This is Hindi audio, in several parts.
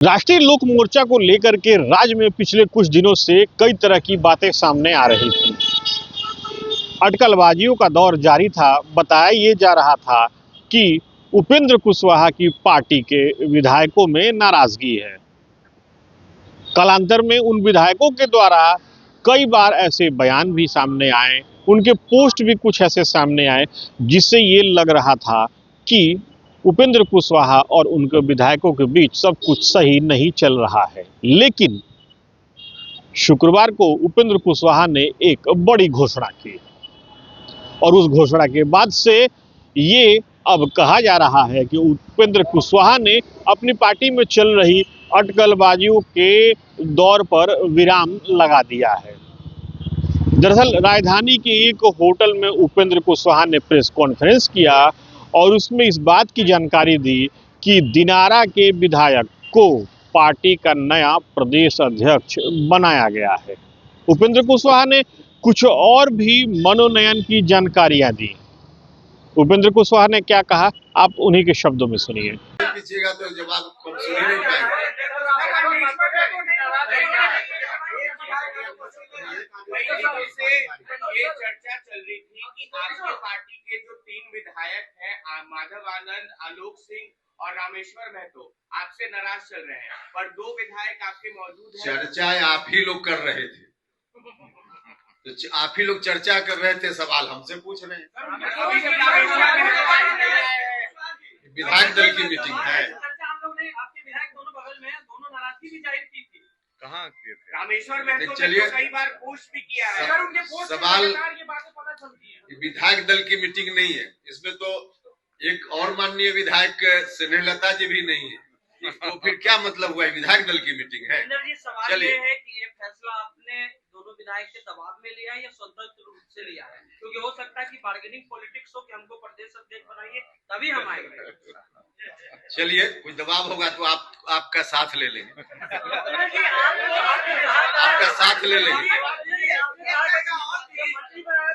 राष्ट्रीय लोक मोर्चा को लेकर के राज्य में पिछले कुछ दिनों से कई तरह की बातें सामने आ रही थी। अटकलबाजियों का दौर जारी था। बताया ये जा रहा था कि उपेंद्र कुशवाहा की पार्टी के विधायकों में नाराजगी है। कालांतर में उन विधायकों के द्वारा कई बार ऐसे बयान भी सामने आए, उनके पोस्ट भी कुछ ऐसे सामने आए जिससे ये लग रहा था कि उपेंद्र कुशवाहा और उनके विधायकों के बीच सब कुछ सही नहीं चल रहा है। लेकिन शुक्रवार को उपेंद्र कुशवाहा ने एक बड़ी घोषणा की और उस घोषणा के बाद से ये अब कहा जा रहा है कि उपेंद्र कुशवाहा ने अपनी पार्टी में चल रही अटकलबाजियों के दौर पर विराम लगा दिया है। दरअसल राजधानी के एक होटल में उपेंद्र कुशवाहा ने प्रेस कॉन्फ्रेंस किया और उसमें इस बात की जानकारी दी कि दिनारा के विधायक को पार्टी का नया प्रदेश अध्यक्ष बनाया गया है। उपेंद्र कुशवाहा ने कुछ और भी मनोनयन की जानकारियां दी। उपेंद्र कुशवाहा ने क्या कहा, आप उन्हीं के शब्दों में सुनिए। पीछेगा तो जवाब हम सुन ही नहीं पाएंगे। ये चर्चा चल रही थी कि आपकी पार्टी के जो 3 विधायक हैं, माधव आनंद, आलोक सिंह और रामेश्वर महतो, आपसे नाराज चल रहे हैं, पर 2 विधायक आपके मौजूद हैं। चर्चा आप ही लोग कर रहे थे, तो आप ही लोग चर्चा कर रहे थे, सवाल हमसे पूछ रहे हैं। विधायक दल की मीटिंग है। कहाँ किए थे? रामेश्वर महतो चलिए, कई बार पोस्ट भी किया है। सवाल विधायक दल की मीटिंग नहीं है, इसमें तो एक और माननीय विधायक स्नेहलता जी भी नहीं है, तो फिर क्या मतलब हुआ? विधायक दल की मीटिंग है। सवाल ये है कि ये फैसला आपने दोनों विधायक के दबाव में लिया है या स्वतंत्र रूप से लिया है? क्योंकि हो सकता है कि बार्गेनिंग पॉलिटिक्स हो कि हमको प्रदेश अध्यक्ष बनाइए तभी हम आएंगे। चलिए, कोई दबाव होगा तो आपका साथ ले लेंगे, आपका साथ ले लेंगे।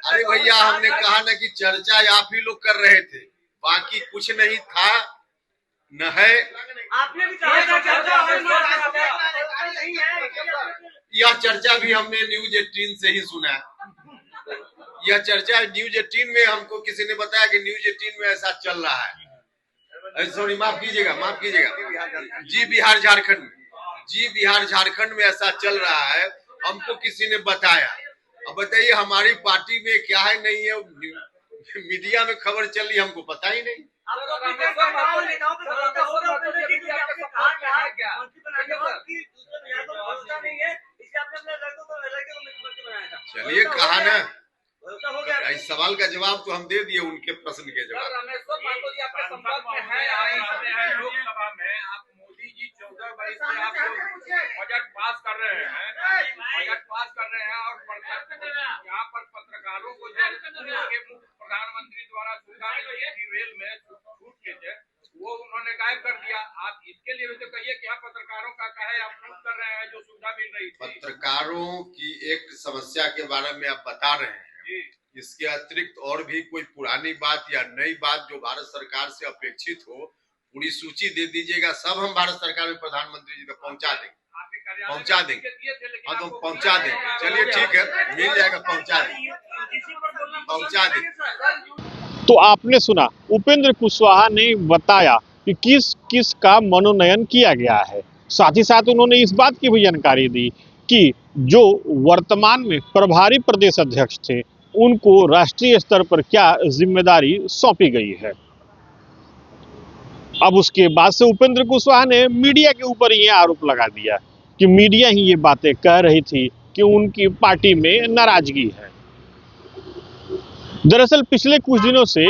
अरे भैया, हमने कहा ना कि चर्चा आप ही लोग कर रहे थे, बाकी कुछ नहीं था न है। आपने भी कहा यह चर्चा भी हमने न्यूज 18 से ही सुना। यह चर्चा न्यूज 18 में हमको किसी ने बताया कि न्यूज 18 में ऐसा चल रहा है। सॉरी, माफ कीजिएगा। जी बिहार झारखंड में ऐसा चल रहा है, हमको किसी ने बताया। अब बताइए, हमारी पार्टी में क्या है नहीं है, मीडिया में खबर चल रही, हमको पता ही नहीं। चलिए, कहा ना, इस सवाल का जवाब तो हम दे दिए, उनके प्रश्न के जवाब। लोकसभा में आप मोदी जी 14 बरस से आप बजट पास कर रहे हैं, और यहाँ पर पत्रकारों को जो प्रधानमंत्री द्वारा सुविधा रेल में छूट के थे वो उन्होंने गायब कर दिया। आप इसके लिए भी तो कहिए कि यहाँ पत्रकारों का कहे आप छूट कर रहे हैं जो सुविधा मिल रही थी। पत्रकारों की एक समस्या के बारे में आप बता रहे हैं, इसके अतिरिक्त और भी कोई पुरानी बात या नई बात जो भारत सरकार से अपेक्षित हो, पूरी सूची दे दीजिएगा, सब हम भारत सरकार में प्रधानमंत्री जी तक पहुंचा देंगे। हाँ, तो पहुंचा देंगे। चलिए ठीक है, मिल जाएगा, पहुंचा देंगे। तो आपने सुना, उपेंद्र कुशवाहा ने बताया कि किस किस का मनोनयन किया गया है। साथ ही साथ उन्होंने इस बात की भी जानकारी दी कि जो वर्तमान में प्रभारी प्रदेश अध्यक्ष थे उनको राष्ट्रीय स्तर पर क्या जिम्मेदारी सौंपी गई है। अब उसके बाद से उपेंद्र कुशवाहा ने मीडिया के ऊपर ये आरोप लगा दिया कि मीडिया ही ये बातें कह रही थी कि उनकी पार्टी में नाराजगी है। दरअसल पिछले कुछ दिनों से,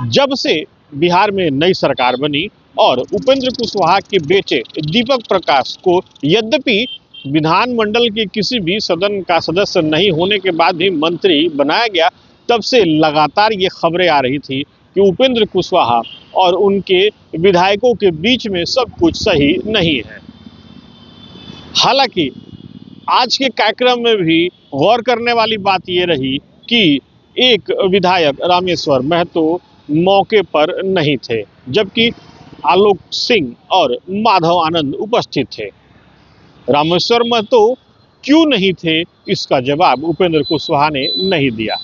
जब से बिहार में नई सरकार बनी और उपेंद्र कुशवाहा के बेटे दीपक प्रकाश को यद्यपि विधानमंडल के किसी भी सदन का सदस्य नहीं होने के बाद भी मंत्री बनाया गया, तब से लगातार ये खबरें आ रही थी कि उपेंद्र कुशवाहा और उनके विधायकों के बीच में सब कुछ सही नहीं है। हालांकि आज के कार्यक्रम में भी गौर करने वाली बात ये रही कि एक विधायक रामेश्वर महतो मौके पर नहीं थे, जबकि आलोक सिंह और माधव आनंद उपस्थित थे। रामेश्वर महतो क्यों नहीं थे, इसका जवाब उपेंद्र कुशवाहा ने नहीं दिया।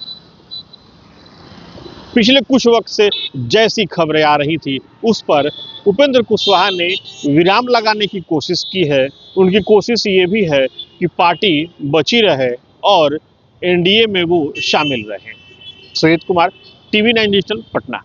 पिछले कुछ वक्त से जैसी खबरें आ रही थी उस पर उपेंद्र कुशवाहा ने विराम लगाने की कोशिश की है। उनकी कोशिश ये भी है कि पार्टी बची रहे और एनडीए में वो शामिल रहे। Sujit Kumar, TV9 digital, Patna.